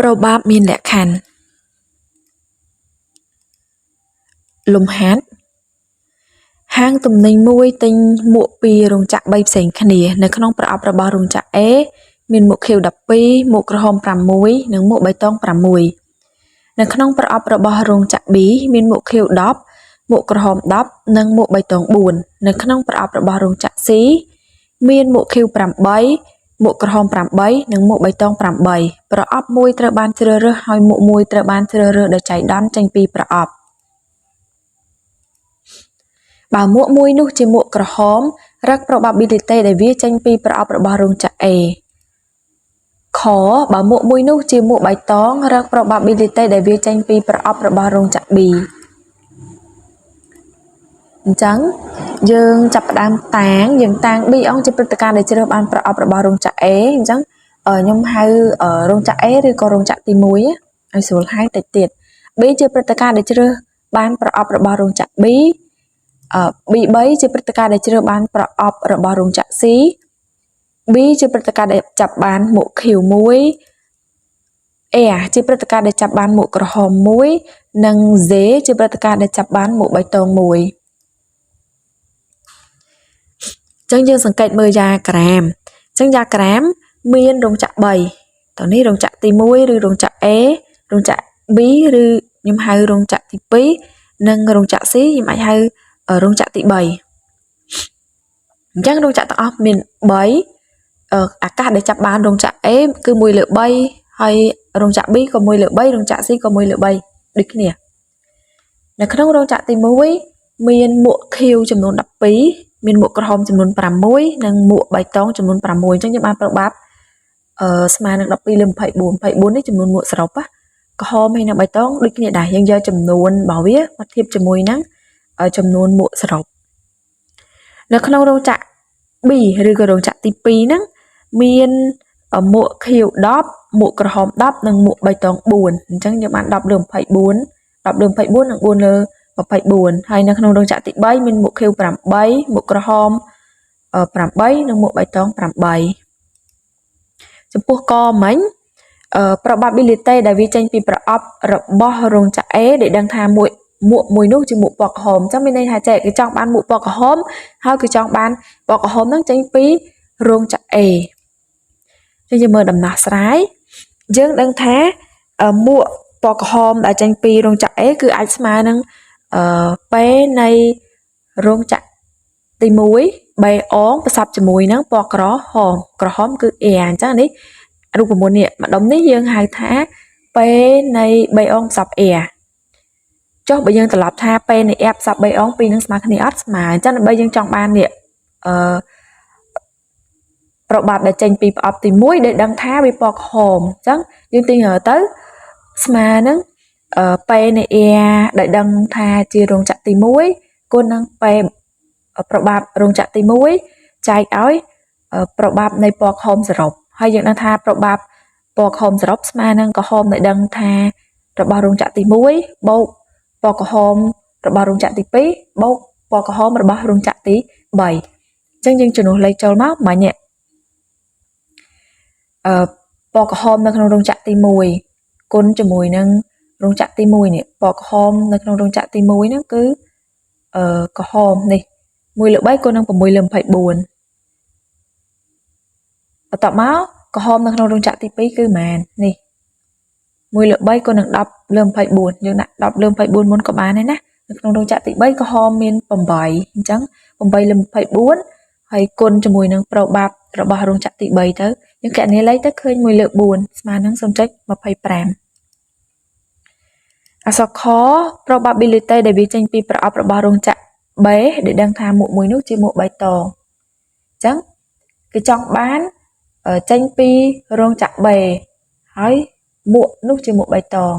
probab មានលក្ខខណ្ឌលំហាត់ហាងទំនិញមួយទិញមួកពីរោងចក្រ3ផ្សេងគ្នានៅក្នុងប្រអប់របស់រោងចក្រ A មានមួកខៀវ12មួកក្រហម6និងមួកបៃតង6នៅក្នុងប្រអប់របស់រោងចក្រ B មានមួកខៀវ10មួកក្រហម10និងមួកបៃតង4នៅក្នុងប្រអប់របស់រោងចក្រ C មានមួកខៀវ8មួកក្រហម8និងមួកបៃតង8ប្រអប់មួយត្រូវបានជ្រើសរើសហើយមួកមួយត្រូវបានជ្រើសរើសដោយចៃដន្យចេញពីប្រអប់បើមួកមួយនោះជាមួកក្រហមរក probability ដែលវាចេញពីប្រអប់របស់រោងចក្រ A ខបើមួកមួយនោះជាមួកបៃតងរក probability ដែលវាចេញពីប្រអប់របស់រោងចក្រ B អញ្ចឹងយើងចាប់ផ្ដើមយើងតាំង B អង្គជាព្រឹត្តិការណ៍ដែលជ្រើសបានប្រអប់របស់រោងចក្រ A អញ្ចឹងខ្ញុំហៅរោងចក្រ A ឬក៏រោងចក្រទី1ឲ្យស្រួលហៅតិចទៀត B ជាព្រឹត្តិការណ៍ដែលជ្រើសបានប្រអប់របស់រោងចក្រ B B3 ជាព្រឹត្តិការណ៍ដែលជ្រើសបានប្រអប់របស់រោងចក្រ C B ជាព្រឹត្តិការណ៍ដែលចាប់បានមួកខៀវ1 A ជាព្រឹត្តិការណ៍ដែលចាប់បានមួកក្រហម1និង Z ជាព្រឹត្តិការណ៍ដែលចាប់បានមួកបៃតង1អញ្ចឹងយើងសង្កេតមើលយ៉ាក្រាមអញ្ចឹងយ៉ាក្រាមមានរោងចក្រ3តោះនេះរោងចក្រទី1ឬរោងចក្រ A រោងចក្រ B ឬខ្ញុំហៅរោងចក្រទី2និងរោងចក្រ C ខ្ញុំអាចហៅរោងចក្រទី3អញ្ចឹងរោងចក្រទាំងអស់មាន3អាកាសដែលចាប់បានរោងចក្រ A គឺ1/3ហើយរោងចក្រ B ក៏1/3រោងចក្រ C ក៏1/3ដូចគ្នានៅក្នុងរោងចក្រទី1មានមួកខៀវចំនួន12មានមួកក្រហមចំនួន6និងមួកបៃតងចំនួន6អញ្ចឹងយើងបានប្របាប់ស្មើនឹង12លើ24នេះចំនួនមួកសរុបក្រហមហើយនិងបៃតងដូចគ្នាដែរយើងយកចំនួនរបស់វាមកធៀបជាមួយនឹងចំនួនមួកសរុបនៅក្នុងរោងចក្រ B ឬក៏រោងចក្រទី2ហ្នឹងមានមួកខៀវ10មួកក្រហម10និងមួកបៃតង4អញ្ចឹងយើងបាន10លើ24 10លើ24និង4លើ24ហើយនៅក្នុងរោងចក្រទី3មានមួកខៀវ8មួកក្រហម8និងមួកបៃតង8ចំពោះកមិញprobability ដែលវាចេញពីប្រអប់របស់រោងចក្រ A ដែលដឹងថាមួកមួយនោះជាមួកពណ៌ក្រហមអញ្ចឹងមានន័យថាចេះគេចង់បានមួកពណ៌ក្រហមហើយគេចង់បានពណ៌ក្រហមហ្នឹងចេញពីរោងចក្រ A ចឹងយើងមើលដំណោះស្រាយយើងដឹងថាមួកពណ៌ក្រហមដែលចេញពីរោងចក្រ A គឺអាចស្មើនឹងពេលនៃរោងចក្រទី1 B អងប្រសពជាមួយនឹងពណ៌ក្រហមគឺ A អញ្ចឹងនេះរូបមន្តនេះម្ដុំនេះយើងហៅថាពេលនៃ B អងប្រសព A ចុះបើយើងត្រឡប់ថាពេលនៃ F ផ្សព្វ3អងពីរនឹងស្មើគ្នាអត់ស្មើអញ្ចឹងដើម្បីយើងចង់បាននេះប្របាប់ដែលចេញពីប្រអប់ទី1ដែលដឹងថាវាពណ៌ក្រហមអញ្ចឹងយើងទាញទៅស្មើនឹងពេលនៃ A ដែលដឹងថាជារោងចក្រទី1គុណនឹងពេលប្របាប់រោងចក្រទី1ចែកឲ្យប្របាប់នៃពណ៌ក្រហមសរុបហើយយើងដឹងថាប្របាប់ពណ៌ក្រហមសរុបស្មើនឹងក្រហមដែលដឹងថារបស់រោងចក្រទី1បូកពណ៌ក្រហមរបស់រោងចក្រទី2បូកពណ៌ក្រហមរបស់រោងចក្រទី3អញ្ចឹងយើងចំនួនលេខចូលមកមិញនេះពណ៌ក្រហមនៅក្នុងរោងចក្រទី1គុណជាមួយនឹងរោងចក្រទី1នេះពណ៌ក្រហមនៅក្នុងរោងចក្រទី1ហ្នឹងគឺក្រហមនេះ1/3គុណនឹង6លើ24បន្ទាប់មកក្រហមនៅក្នុងរោងចក្រទី2គឺប៉ុន្មាននេះ1/3គុណនឹង10លើ24យើងដាក់10លើ24មុនក៏បានដែរណានៅក្នុងរោងចក្រទី3ក្រហមមាន8អញ្ចឹង8លើ24ហើយគុណជាមួយនឹងប្របាប់របស់រោងចក្រទី3ទៅយើងគណនាលេខទៅឃើញ1លើ4ស្មើនឹង 0.25 អក្សរខ probability ដែលវាចេញពីប្រអប់របស់រោងចក្រ B ដែលដឹងថាមួកមួយនោះជាមួកបៃតងអញ្ចឹងគេចង់បានចេញពីរោងចក្រ B ហើយមួកនោះជាមួកបៃតង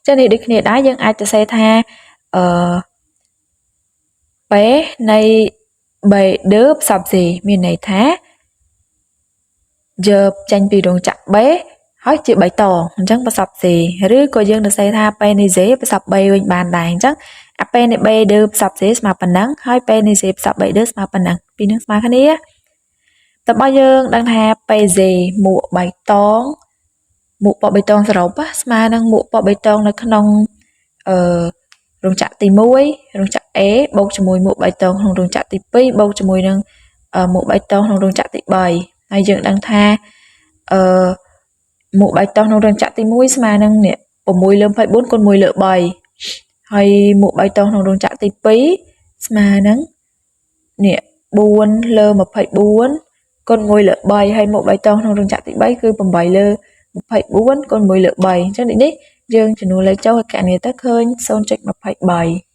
ចឹងនេះដូចគ្នាដែរយើងអាចទៅសេថាP នៃ B ដឺផ្សព្វ C មានន័យថាយកចេញពីរោងចក្រ B ហើយជាបៃតងអញ្ចឹងប្រសព C ឬក៏យើងទៅសេថា P នៃ Z ប្រសព B វិញបានដែរអញ្ចឹងអា P នៃ B ដឺផ្សព្វ C ស្មើប៉ុណ្ណឹងហើយ P នៃ Z ផ្សព្វ B ដឺស្មើប៉ុណ្ណឹងពីរនឹងស្មើគ្នា របស់យើងដឹងថា PG មួកបៃតងមួកពណ៌បៃតងសរុបស្មើនឹងមួកពណ៌បៃតងនៅក្នុងរោងចក្រទី1រោងចក្រ A បូកជាមួយមួកបៃតងក្នុងរោងចក្រទី2បូកជាមួយនឹងមួកបៃតងក្នុងរោងចក្រទី3ហើយយើងដឹងថាមួកបៃតងក្នុងរោងចក្រទី1ស្មើនឹងនេះ6 លើ 24 គុណ 1 លើ 3ហើយមួកបៃតងក្នុងរោងចក្រទី2ស្មើនឹងនេះ4 លើ 24 គុណ 1 លើ 3ហើយមួកបៃតងក្នុងរោងចក្រទី3គឺ8 លើ 24 គុណ 1 លើ 3អញ្ចឹងនេះយើងចំនួនលេខចូលឲ្យកណនីទៅឃើញ 0.23